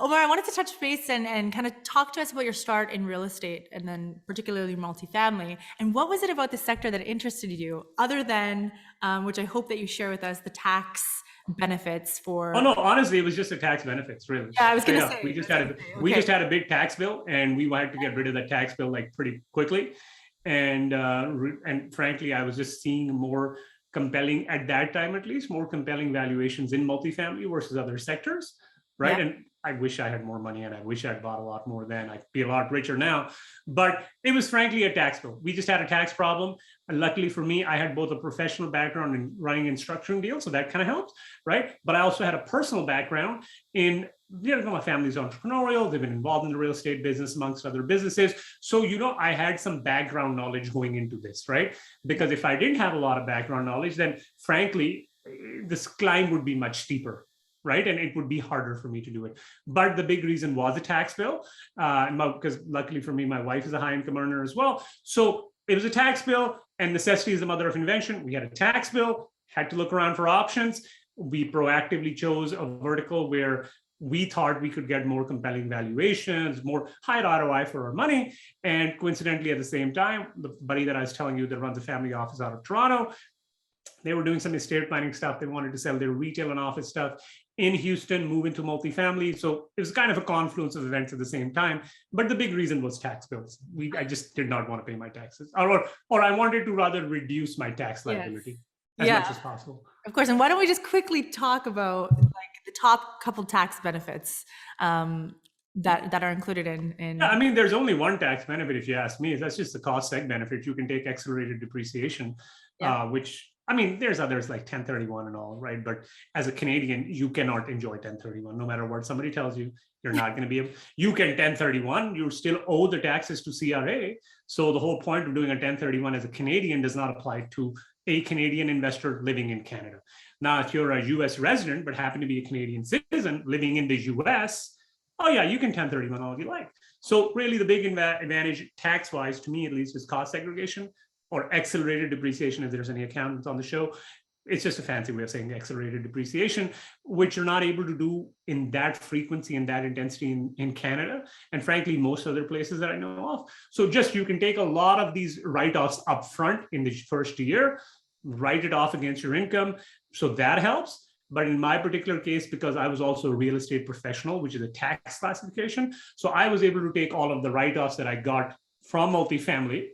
Omar, I wanted to touch base and kind of talk to us about your start in real estate and then particularly multifamily. And what was it about the sector that interested you other than, which I hope that you share with us, the tax benefits for... Oh no, honestly, it was just the tax benefits, really. Yeah, I was Straight going to up. say. We just had a big tax bill, and we wanted to get rid of that tax bill like pretty quickly. And frankly, I was just seeing more compelling, at that time at least, more compelling valuations in multifamily versus other sectors, right? Yeah. And I wish I had more money, and I wish I'd bought a lot more then. I'd be a lot richer now. But it was frankly a tax bill. We just had a tax problem. And luckily for me, I had both a professional background in running and structuring deals, so that kind of helped, right? But I also had a personal background in, my family's entrepreneurial. They've been involved in the real estate business amongst other businesses. So, I had some background knowledge going into this, right? Because if I didn't have a lot of background knowledge, then frankly, this climb would be much steeper, right? And it would be harder for me to do it. But the big reason was a tax bill, because luckily for me, my wife is a high income earner as well. So it was a tax bill, and necessity is the mother of invention. We had a tax bill, had to look around for options. We proactively chose a vertical where we thought we could get more compelling valuations, more high ROI for our money. And coincidentally, at the same time, the buddy that I was telling you that runs a family office out of Toronto, they were doing some estate planning stuff. They wanted to sell their retail and office stuff in Houston, move into multifamily. So it was kind of a confluence of events at the same time. But the big reason was tax bills. I just did not want to pay my taxes, or I wanted to rather reduce my tax liability as much as possible. Of course. And why don't we just quickly talk about like the top couple tax benefits that are included in. Yeah, I mean, there's only one tax benefit, if you ask me. That's just the cost seg benefit. You can take accelerated depreciation, which, I mean, there's others like 1031 and all, right? But as a Canadian, you cannot enjoy 1031. No matter what somebody tells you, you're not going to be able. You can 1031, you still owe the taxes to CRA. So the whole point of doing a 1031 as a Canadian does not apply to a Canadian investor living in Canada. Now, if you're a US resident, but happen to be a Canadian citizen living in the US, oh yeah, you can 1031 all you like. So really the big advantage tax-wise, to me at least, is cost segregation, or accelerated depreciation, if there's any accountants on the show. It's just a fancy way of saying accelerated depreciation, which you're not able to do in that frequency and that intensity in Canada, and frankly, most other places that I know of. So just, you can take a lot of these write-offs up front in the first year, write it off against your income. So that helps. But in my particular case, because I was also a real estate professional, which is a tax classification, so I was able to take all of the write-offs that I got from multifamily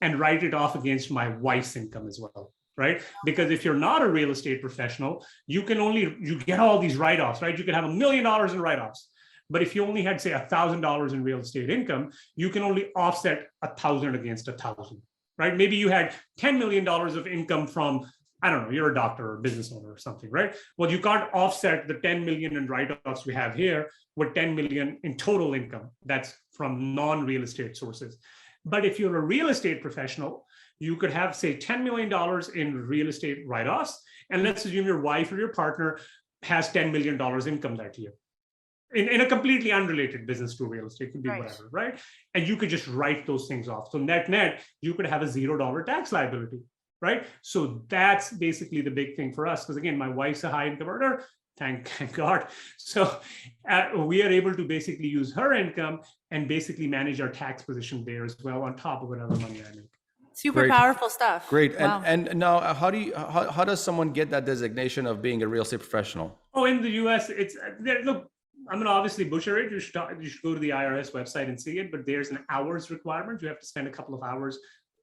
and write it off against my wife's income as well, right? Because if you're not a real estate professional, you get all these write-offs, right? You could have $1 million in write-offs. But if you only had, say, $1,000 in real estate income, you can only offset 1,000 against 1,000, right? Maybe you had $10 million of income from, I don't know, you're a doctor or a business owner or something, right? Well, you can't offset the 10 million in write-offs we have here with 10 million in total income. That's from non-real estate sources. But if you're a real estate professional, you could have, say, $10 million in real estate write-offs. And let's assume your wife or your partner has $10 million income that year in a completely unrelated business to real estate, could be whatever, right? And you could just write those things off. So net, you could have a $0 tax liability, right? So that's basically the big thing for us. Because again, my wife's a high income earner. Thank God. So we are able to basically use her income and basically manage our tax position there as well, on top of whatever money I make. Super powerful stuff. Great. Wow. And now how does someone get that designation of being a real estate professional? Oh, in the US, it's look, I'm going to obviously butcher it. You should go to the IRS website and see it, but there's an hours requirement. You have to spend a couple of hours.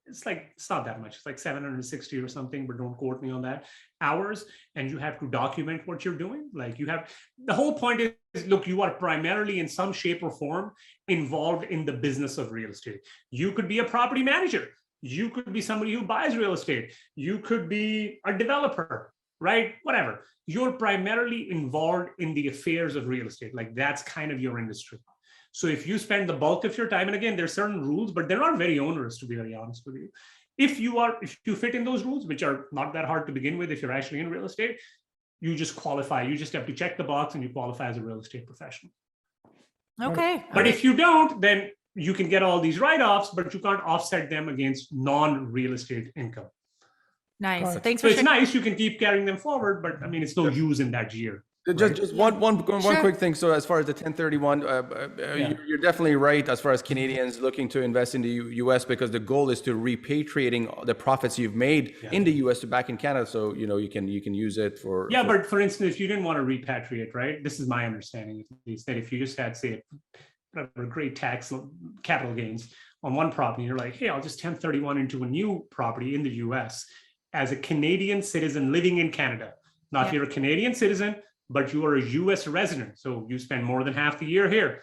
It's not that much. It's like 760 or something, but don't quote me on that, hours. And you have to document what you're doing. The whole point is, look, you are primarily in some shape or form involved in the business of real estate. You could be a property manager. You could be somebody who buys real estate. You could be a developer, right? Whatever. You're primarily involved in the affairs of real estate. That's kind of your industry. So if you spend the bulk of your time, and again, there's certain rules, but they're not very onerous, to be very honest with you. If you fit in those rules, which are not that hard to begin with, if you're actually in real estate, you just qualify. You just have to check the box and you qualify as a real estate professional. Okay. But if you don't, then you can get all these write-offs, but you can't offset them against non-real estate income. Nice. So Thanks for it's nice. You can keep carrying them forward, but I mean, it's no use in that year. Just one Sure. quick thing. So as far as the 1031, you're definitely right as far as Canadians looking to invest in the US, because the goal is to repatriating the profits you've made in the US to back in Canada. So, you know, you can use it for. Yeah, but for instance, if you didn't want to repatriate, right? This is my understanding at least, that if you just had, say, whatever, great tax capital gains on one property, you're like, hey, I'll just 1031 into a new property in the US as a Canadian citizen living in Canada. Now, if you're a Canadian citizen, but you are a US resident, so you spend more than half the year here,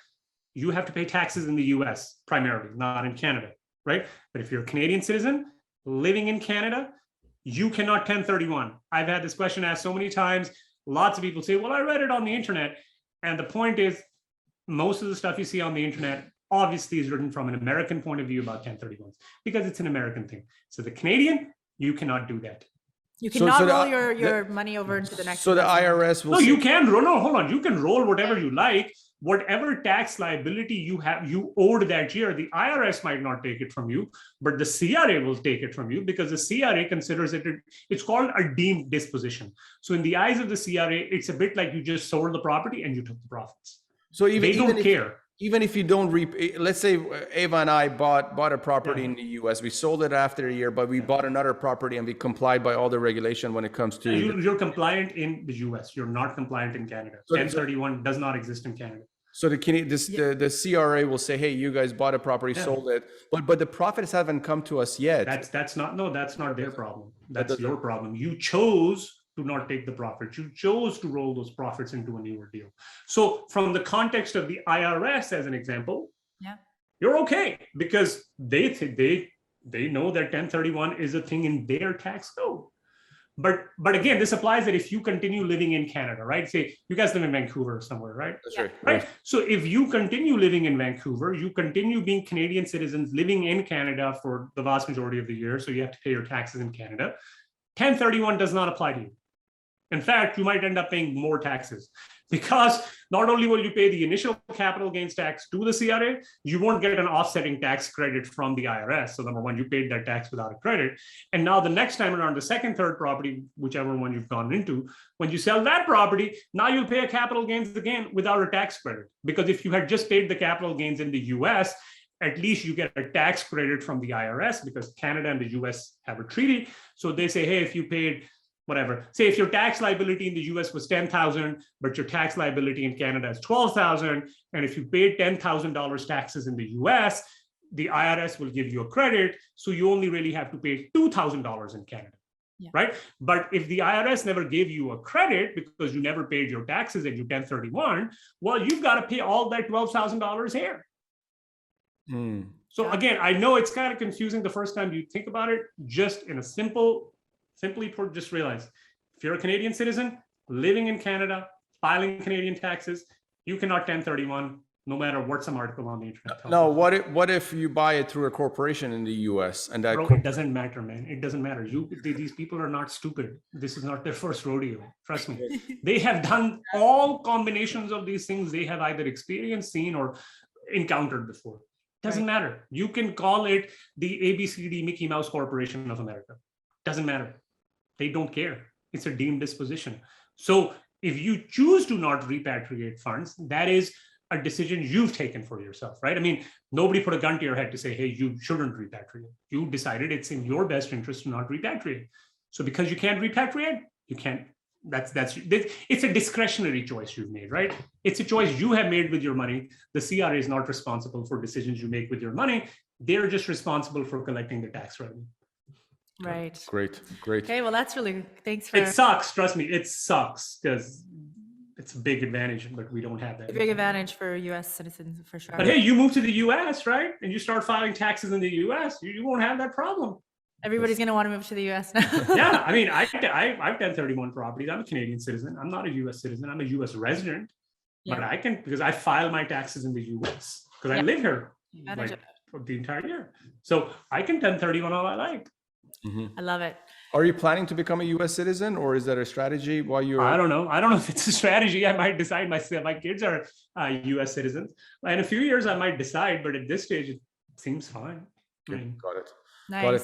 you have to pay taxes in the US primarily, not in Canada, right? But if you're a Canadian citizen living in Canada, you cannot 1031. I've had this question asked so many times. Lots of people say, well, I read it on the internet. And the point is, most of the stuff you see on the internet obviously is written from an American point of view about 1031s, because it's an American thing. So the Canadian, you cannot do that. You cannot roll your money over into the next. So the IRS will. No, you can roll. No, hold on. You can roll whatever you like. Whatever tax liability you owed that year, the IRS might not take it from you, but the CRA will take it from you, because the CRA considers it's called a deemed disposition. So in the eyes of the CRA, it's a bit like you just sold the property and you took the profits. So they don't care. Even if you don't let's say Ava and I bought a property in the US, we sold it after a year, but we bought another property and we complied by all the regulation when it comes to. You're compliant in the US. You're not compliant in Canada. 1031 does not exist in Canada. So the CRA will say, hey, you guys bought a property, sold it, but the profits haven't come to us yet. That's not their problem. That's your problem. You chose to not take the profits. You chose to roll those profits into a newer deal. So from the context of the IRS, as an example, you're okay, because they know that 1031 is a thing in their tax code. But again, this applies that if you continue living in Canada, right? Say you guys live in Vancouver or somewhere, right? That's right. So if you continue living in Vancouver, you continue being Canadian citizens living in Canada for the vast majority of the year. So you have to pay your taxes in Canada. 1031 does not apply to you. In fact, you might end up paying more taxes, because not only will you pay the initial capital gains tax to the CRA, you won't get an offsetting tax credit from the IRS. So number one, you paid that tax without a credit. And now the next time around, the second, third property, whichever one you've gone into, when you sell that property, now you'll pay a capital gains again without a tax credit. Because if you had just paid the capital gains in the US, at least you get a tax credit from the IRS, because Canada and the US have a treaty. So they say, hey, if you paid whatever, say if your tax liability in the US was 10,000, but your tax liability in Canada is 12,000, and if you paid $10,000 taxes in the US, the IRS will give you a credit, so you only really have to pay $2,000 in Canada, right? But if the IRS never gave you a credit because you never paid your taxes and you 1031, well, you've got to pay all that $12,000 here. So again, I know it's kind of confusing the first time you think about it. Just in a simply put, just realize, if you're a Canadian citizen living in Canada, filing Canadian taxes, you cannot 1031, no matter what some article on the internet tells No, what if you buy it through a corporation in the US and that? Bro, it doesn't matter, man. It doesn't matter. These people are not stupid. This is not their first rodeo. Trust me. They have done all combinations of these things. They have either experienced, seen, or encountered before. Doesn't matter. You can call it the ABCD Mickey Mouse Corporation of America. Doesn't matter. They don't care. It's a deemed disposition. So if you choose to not repatriate funds, that is a decision you've taken for yourself, right? I mean, nobody put a gun to your head to say, hey, you shouldn't repatriate. You decided it's in your best interest to not repatriate. So because you can't repatriate, you can't. It's a discretionary choice you've made, right? It's a choice you have made with your money. The CRA is not responsible for decisions you make with your money. They're just responsible for collecting the tax revenue. Right. Great. Okay, well, that's really, thanks for. It sucks, trust me, it sucks, because it's a big advantage, but we don't have that. A big advantage for US citizens, for sure. But hey, you move to the US, right? And you start filing taxes in the US, you won't have that problem. Everybody's going to want to move to the US now. Yeah, I mean, I've 1031 properties. I'm a Canadian citizen. I'm not a US citizen. I'm a US resident. But I can, because I file my taxes in the US, because I live here for the entire year. So I can 1031 all I like. I love it. Are you planning to become a US citizen, or is that a strategy while you're? I don't know. I don't know if it's a strategy. I might decide myself. My kids are US citizens. In a few years, I might decide, but at this stage, it seems fine. Got it. Nice. Got it.